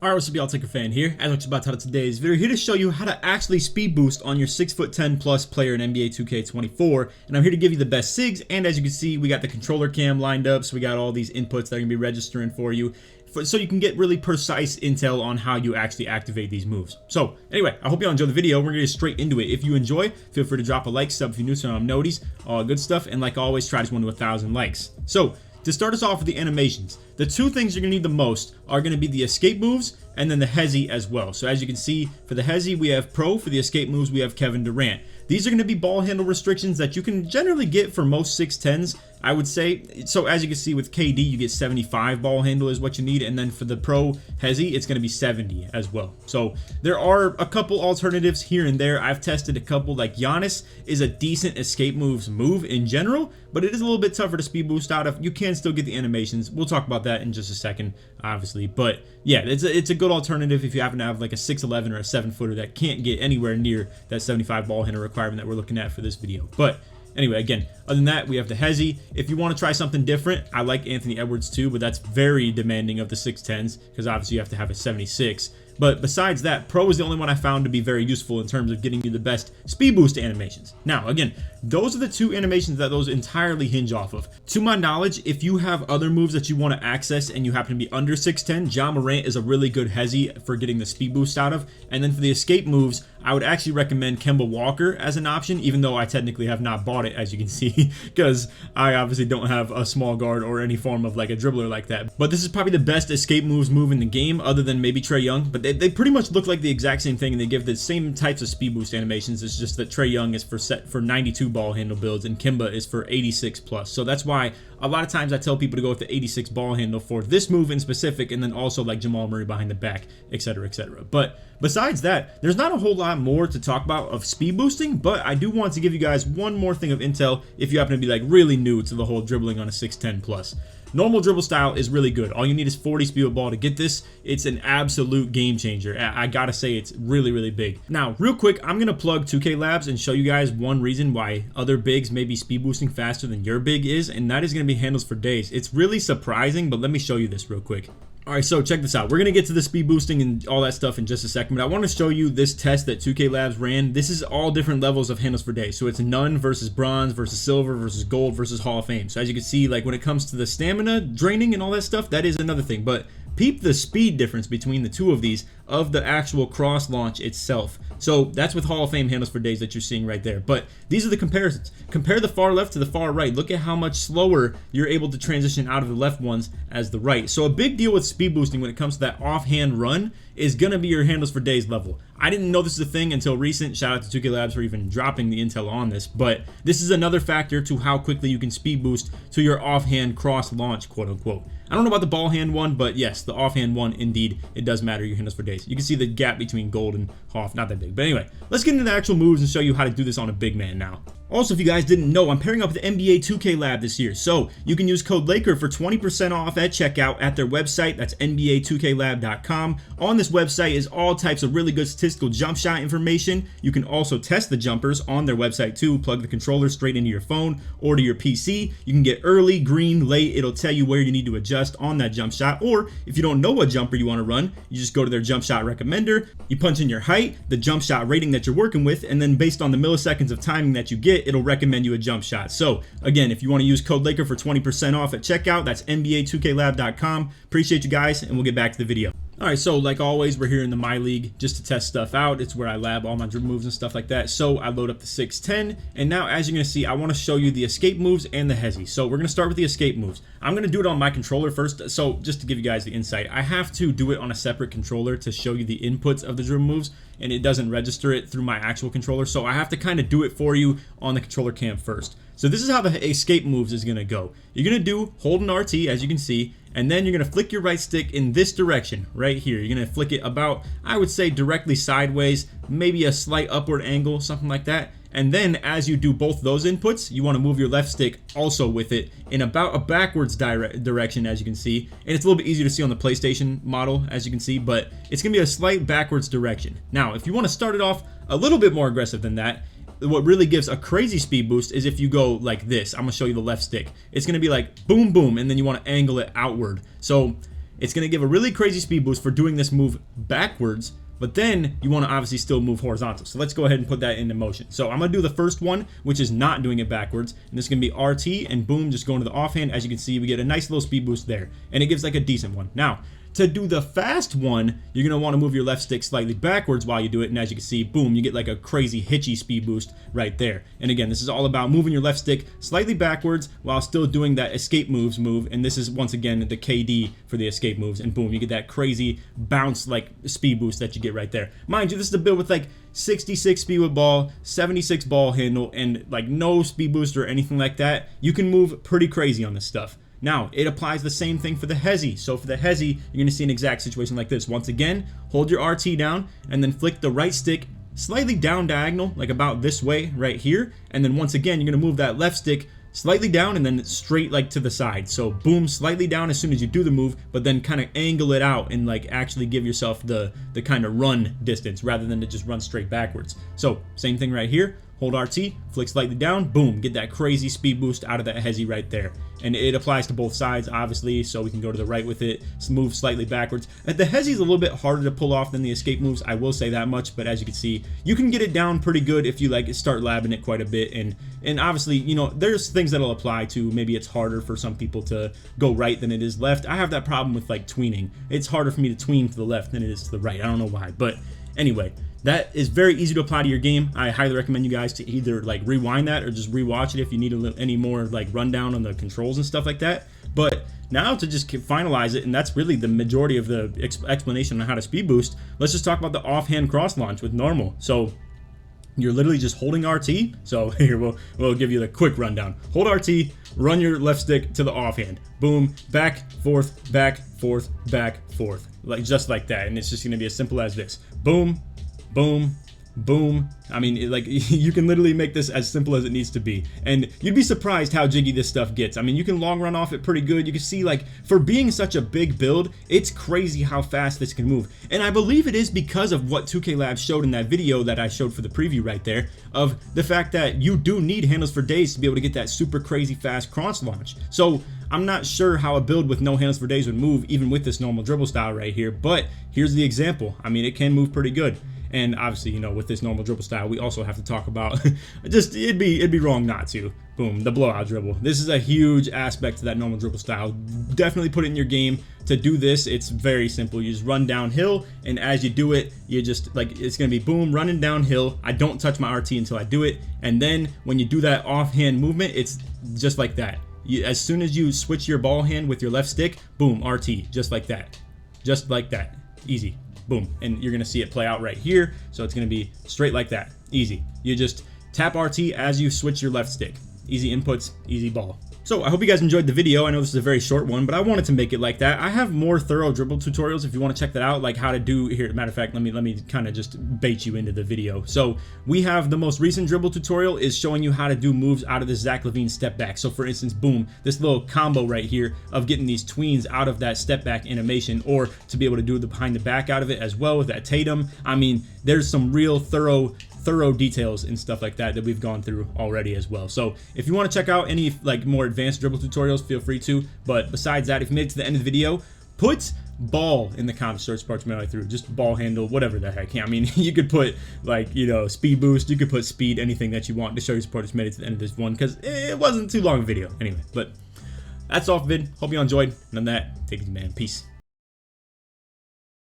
Alright, what's up y'all, LakerFan here. As much about today's video, here to show you how to actually speed boost on your 6'10" plus player in NBA 2K24. And I'm here to give you the best SIGs, and as you can see, we got the controller cam lined up, so we got all these inputs that are going to be registering for you, so you can get really precise intel on how you actually activate these moves. So anyway, I hope you all enjoy the video. We're going to get straight into it. If you enjoy, feel free to drop a like, sub if you're new, so I'm noties, all good stuff, and like always, try this one to 1,000 likes. So to start us off with the animations, the two things you're going to need the most are going to be the escape moves and then the hesi as well. So as you can see, for the hesi we have Pro, for the escape moves we have Kevin Durant. These are going to be ball handle restrictions that you can generally get for most 6'10s, I would say. So as you can see with KD, you get 75 ball handle is what you need, and then for the Pro hesi, it's going to be 70 as well. So there are a couple alternatives here and there. I've tested a couple, like Giannis is a decent escape moves move in general, but it is a little bit tougher to speed boost out of. You can still get the animations. We'll talk about that in just a second, obviously. But yeah, it's a good alternative if you happen to have like a 6'11 or a 7-footer that can't get anywhere near that 75 ball handle requirement that we're looking at for this video. But anyway, again, other than that, we have the hesi. If you want to try something different, I like Anthony Edwards too, but that's very demanding of the 6'10s because obviously you have to have a 76. But besides that, Pro is the only one I found to be very useful in terms of getting you the best speed boost animations. Now, again, those are the two animations that those entirely hinge off of. To my knowledge, if you have other moves that you want to access and you happen to be under 6'10", Ja Morant is a really good hesi for getting the speed boost out of. And then for the escape moves, I would actually recommend Kemba Walker as an option, even though I technically have not bought it, as you can see, because I obviously don't have a small guard or any form of like a dribbler like that. But this is probably the best escape moves move in the game, other than maybe Trae Young. But they pretty much look like the exact same thing, and they give the same types of speed boost animations. It's just that Trae Young is for 92 ball handle builds, and Kemba is for 86 plus. So that's why a lot of times I tell people to go with the 86 ball handle for this move in specific, and then also like Jamal Murray behind the back, etc., etc. But besides that, there's not a whole lot more to talk about of speed boosting, but I do want to give you guys one more thing of intel if you happen to be like really new to the whole dribbling on a 6'10 plus. Normal dribble style is really good. All you need is 40 speed with ball to get this. It's an absolute game changer. I gotta say, it's really, really big. Now, real quick, I'm gonna plug 2K Labs and show you guys one reason why other bigs may be speed boosting faster than your big is, and that is gonna be handles for days. It's really surprising, but let me show you this real quick. Alright, so check this out. We're going to get to the speed boosting and all that stuff in just a second, but I want to show you this test that 2K Labs ran. This is all different levels of handles per day. So it's none versus bronze versus silver versus gold versus Hall of Fame. So as you can see, like when it comes to the stamina draining and all that stuff, that is another thing. But peep the speed difference between the two of these of the actual cross launch itself. So that's with Hall of Fame handles for days that you're seeing right there. But these are the comparisons. Compare the far left to the far right. Look at how much slower you're able to transition out of the left ones as the right. So a big deal with speed boosting when it comes to that offhand run is going to be your handles for days level. I didn't know this is a thing until recent. Shout out to 2K Labs for even dropping the intel on this. But this is another factor to how quickly you can speed boost to your offhand cross launch, quote unquote. I don't know about the ball hand one, but yes, the offhand one, indeed, it does matter your handles for days. You can see the gap between gold and Hoff, not that big. But anyway, let's get into the actual moves and show you how to do this on a big man now. Also, if you guys didn't know, I'm pairing up with the NBA 2K Lab this year, so you can use code LAKER for 20% off at checkout at their website. That's NBA2KLab.com. On this website is all types of really good statistical jump shot information. You can also test the jumpers on their website too. Plug the controller straight into your phone or to your PC. You can get early, green, late. It'll tell you where you need to adjust on that jump shot. Or if you don't know what jumper you want to run, you just go to their jump shot recommender. You punch in your height, the jump shot rating that you're working with, and then based on the milliseconds of timing that you get, it'll recommend you a jump shot. So again, if you want to use code LAKER for 20% off at checkout, that's NBA2KLab.com. Appreciate you guys, and we'll get back to the video. Alright, so like always, we're here in the My League just to test stuff out. It's where I lab all my dribble moves and stuff like that. So I load up the 6'10", and now as you're going to see, I want to show you the escape moves and the hesi. So we're going to start with the escape moves. I'm going to do it on my controller first. So just to give you guys the insight, I have to do it on a separate controller to show you the inputs of the dribble moves, and it doesn't register it through my actual controller. So I have to kind of do it for you on the controller cam first. So this is how the escape moves is going to go. You're going to do hold an RT, as you can see, and then you're going to flick your right stick in this direction right here. You're going to flick it about, I would say, directly sideways, maybe a slight upward angle, something like that. And then as you do both those inputs, you want to move your left stick also with it in about a backwards direction, as you can see. And it's a little bit easier to see on the PlayStation model, as you can see, but it's going to be a slight backwards direction. Now, if you want to start it off a little bit more aggressive than that, what really gives a crazy speed boost is if you go like this. I'm going to show you the left stick. It's going to be like boom, boom, and then you want to angle it outward. So it's going to give a really crazy speed boost for doing this move backwards, but then you want to obviously still move horizontal. So let's go ahead and put that into motion. So I'm going to do the first one, which is not doing it backwards. And this is going to be RT, and boom, just going to the offhand. As you can see, we get a nice little speed boost there. And it gives like a decent one. Now, to do the fast one, you're going to want to move your left stick slightly backwards while you do it. And as you can see, boom, you get like a crazy hitchy speed boost right there. And again, this is all about moving your left stick slightly backwards while still doing that escape moves move. And this is once again the KD for the escape moves. And boom, you get that crazy bounce like speed boost that you get right there. Mind you, this is a build with like 66 speed with ball, 76 ball handle, and like no speed boost or anything like that. You can move pretty crazy on this stuff. Now, it applies the same thing for the hesi. So for the hesi, you're going to see an exact situation like this. Once again, hold your RT down and then flick the right stick slightly down diagonal, like about this way right here. And then once again, you're going to move that left stick slightly down and then straight like to the side. So boom, slightly down as soon as you do the move, but then kind of angle it out and like actually give yourself the kind of run distance rather than to just run straight backwards. So same thing right here. Hold RT, flick slightly down, boom, get that crazy speed boost out of that hesi right there. And it applies to both sides, obviously, so we can go to the right with it, move slightly backwards. And the hesi is a little bit harder to pull off than the escape moves, I will say that much, but as you can see, you can get it down pretty good if you like start labbing it quite a bit. And obviously, you know, there's things that'll apply to, maybe it's harder for some people to go right than it is left. I have that problem with like tweening. It's harder for me to tween to the left than it is to the right. I don't know why, but anyway, that is very easy to apply to your game. I highly recommend you guys to either like rewind that or just rewatch it if you need any more like rundown on the controls and stuff like that. But now to just finalize it, and that's really the majority of the explanation on how to speed boost, let's just talk about the offhand cross launch with normal. So you're literally just holding RT. So here, we'll give you the quick rundown. Hold RT, run your left stick to the offhand. Boom, back, forth, back, forth, back, forth. Like just like that. And it's just going to be as simple as this. Boom, boom, boom. I mean, like you can literally make this as simple as it needs to be, and you'd be surprised how jiggy this stuff gets. I mean, you can long run off it pretty good. You can see, like, for being such a big build, it's crazy how fast this can move. And I believe it is because of what 2K Labs showed in that video that I showed for the preview right there, of the fact that you do need handles for days to be able to get that super crazy fast cross launch. So I'm not sure how a build with no handles for days would move even with this normal dribble style right here, but here's the example. I mean, it can move pretty good. And obviously, you know, with this normal dribble style, we also have to talk about just it'd be wrong not to. Boom, the blowout dribble. This is a huge aspect to that normal dribble style. Definitely put it in your game. To do this, it's very simple. You just run downhill, and as you do it, you just like it's gonna be boom, running downhill. I don't touch my RT until I do it, and then when you do that offhand movement, it's just like that. As soon as you switch your ball hand with your left stick, boom, RT, just like that, easy. Boom, and you're gonna see it play out right here. So it's gonna be straight like that, easy. You just tap RT as you switch your left stick. Easy inputs, easy ball. So I hope you guys enjoyed the video. I know this is a very short one, but I wanted to make it like that. I have more thorough dribble tutorials if you want to check that out, like how to do here. Matter of fact, let me kind of just bait you into the video. So we have the most recent dribble tutorial is showing you how to do moves out of the Zach LaVine step back. So for instance, boom, this little combo right here of getting these tweens out of that step back animation, or to be able to do the behind the back out of it as well with that Tatum. I mean, there's some real thorough details and stuff like that we've gone through already as well. So if you want to check out any like more advanced dribble tutorials, feel free to. But besides that, if you made it to the end of the video, put ball in the comments, search parts made through, just ball handle, whatever the heck. I mean, you could put like, you know, speed boost, you could put speed, anything that you want to show your supporters made it to the end of this one, because it wasn't too long a video anyway. But that's all for vid. Hope you all enjoyed. And on that, take it easy, man. Peace.